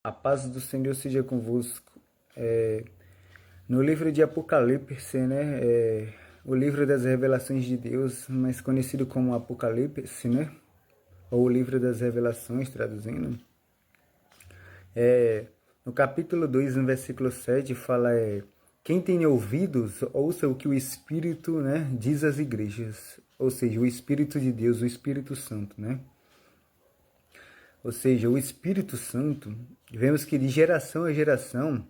A paz do Senhor seja convosco. No livro de Apocalipse, né? O livro das revelações de Deus, mais conhecido como Apocalipse, né? Ou o livro das revelações, traduzindo. No capítulo 2, no versículo 7, fala: quem tem ouvidos, ouça o que o Espírito, né, diz às igrejas. Ou seja, o Espírito de Deus, o Espírito Santo, né? Ou seja, o Espírito Santo, vemos que de geração a geração,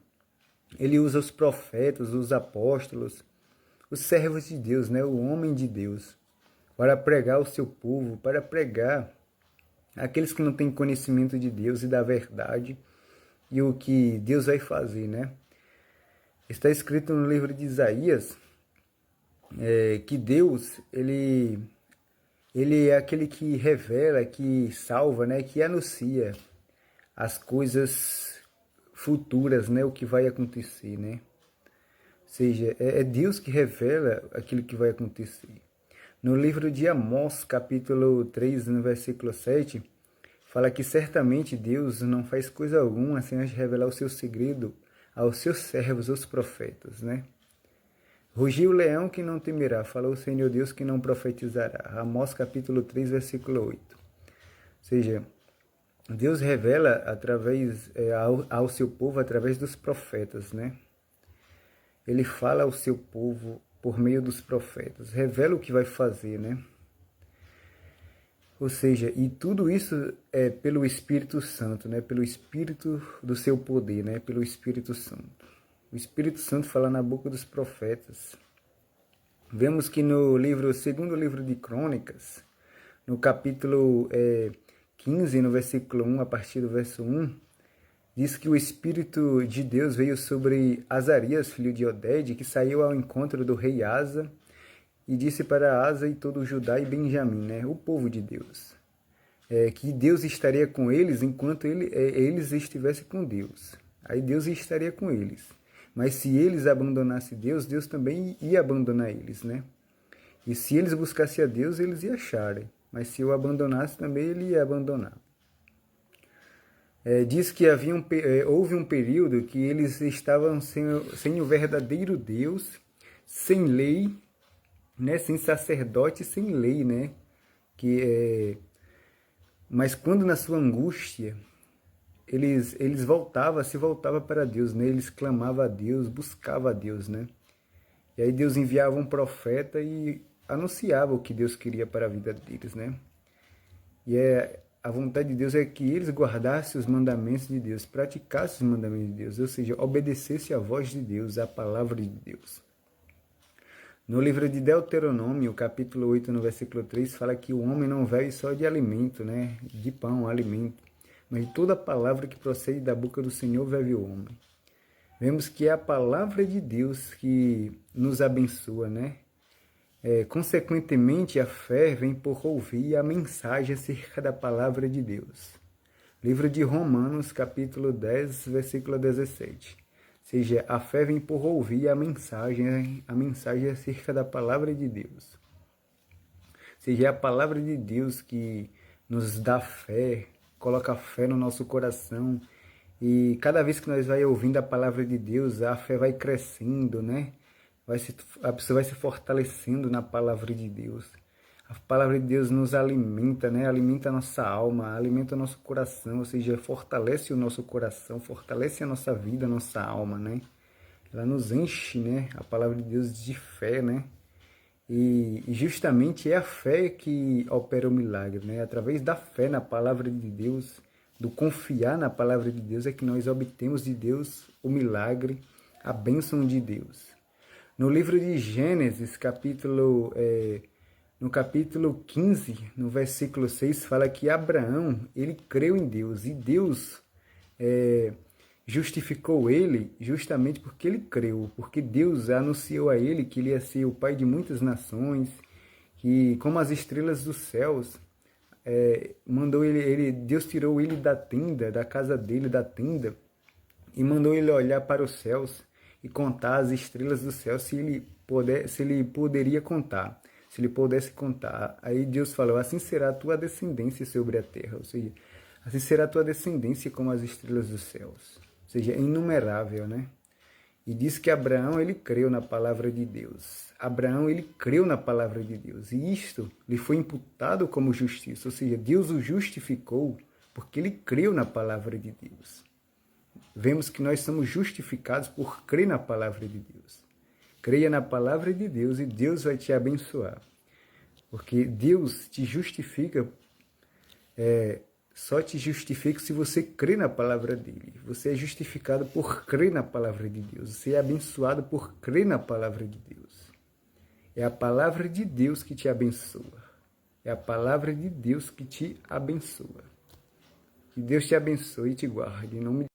ele usa os profetas, os apóstolos, os servos de Deus, né? O homem de Deus, para pregar o seu povo, para pregar aqueles que não têm conhecimento de Deus e da verdade e o que Deus vai fazer, né? Está escrito no livro de Isaías que Deus, ele é aquele que revela, que salva, né? Que anuncia as coisas futuras, né? O que vai acontecer, né? Ou seja, é Deus que revela aquilo que vai acontecer. No livro de Amós, capítulo 3, no versículo 7, fala que certamente Deus não faz coisa alguma sem revelar o seu segredo aos seus servos, os profetas, né? Rugiu o leão que não temerá, falou o Senhor Deus que não profetizará. Amós capítulo 3, versículo 8. Ou seja, Deus revela através ao seu povo através dos profetas, né? Ele fala ao seu povo por meio dos profetas, revela o que vai fazer, né? Ou seja, e tudo isso é pelo Espírito Santo, né? Pelo Espírito do seu poder, né? Pelo Espírito Santo. O Espírito Santo fala na boca dos profetas. Vemos que no segundo livro de Crônicas, no capítulo 15, no versículo 1, a partir do verso 1, diz que o Espírito de Deus veio sobre Azarias, filho de Oded, que saiu ao encontro do rei Asa, e disse para Asa e todo o Judá e Benjamim, né, o povo de Deus, que Deus estaria com eles enquanto eles estivessem com Deus. Aí Deus estaria com eles. Mas se eles abandonassem Deus, Deus também ia abandonar eles, né? E se eles buscassem a Deus, eles iam acharem. Mas se eu abandonasse, também ele ia abandonar. Diz que houve um período que eles estavam sem o verdadeiro Deus, sem lei, né? Sem sacerdote, sem lei, né? Mas quando na sua angústia eles se voltavam para Deus, né? Eles clamavam a Deus, buscavam a Deus, né? E aí Deus enviava um profeta e anunciava o que Deus queria para a vida deles, né? E a vontade de Deus é que eles guardassem os mandamentos de Deus, praticassem os mandamentos de Deus, ou seja, obedecessem à voz de Deus, à palavra de Deus. No livro de Deuteronômio, capítulo 8, no versículo 3, fala que o homem não vive só de alimento, né? De pão, alimento, mas de toda palavra que procede da boca do Senhor vive o homem. Vemos que é a palavra de Deus que nos abençoa, né? Consequentemente, a fé vem por ouvir a mensagem acerca da palavra de Deus. Livro de Romanos, capítulo 10, versículo 17. Ou seja, a fé vem por ouvir a mensagem acerca da palavra de Deus. Ou seja, é a palavra de Deus que nos dá fé, coloca fé no nosso coração. E cada vez que nós vai ouvindo a palavra de Deus, a fé vai crescendo, né? A pessoa vai se fortalecendo na palavra de Deus. A palavra de Deus nos alimenta, né? Alimenta a nossa alma, alimenta o nosso coração, ou seja, fortalece o nosso coração, fortalece a nossa vida, a nossa alma, né? Ela nos enche, né? A palavra de Deus de fé, né? E justamente é a fé que opera o milagre, né? Através da fé na palavra de Deus, do confiar na palavra de Deus, é que nós obtemos de Deus o milagre, a bênção de Deus. No livro de Gênesis, no capítulo 15, no versículo 6, fala que Abraão, ele creu em Deus, e Deus justificou ele justamente porque ele creu, porque Deus anunciou a ele que ele ia ser o pai de muitas nações, que como as estrelas dos céus, Deus tirou ele da tenda, da casa dele, da tenda, e mandou ele olhar para os céus e contar as estrelas do céu, se ele poderia contar, se ele pudesse contar. Aí Deus falou: assim será a tua descendência sobre a terra. Ou seja, Assim será a tua descendência como as estrelas dos céus. Ou seja, é inumerável, né? E diz que Abraão, ele creu na palavra de Deus. Abraão, ele creu na palavra de Deus. E isto lhe foi imputado como justiça. Ou seja, Deus o justificou porque ele creu na palavra de Deus. Vemos que nós somos justificados por crer na palavra de Deus. Creia na palavra de Deus e Deus vai te abençoar. Porque Deus te justifica, só te justifica se você crê na palavra dele. Você é justificado por crer na palavra de Deus. Você é abençoado por crer na palavra de Deus. É a palavra de Deus que te abençoa. É a palavra de Deus que te abençoa. Que Deus te abençoe e te guarde. Em nome de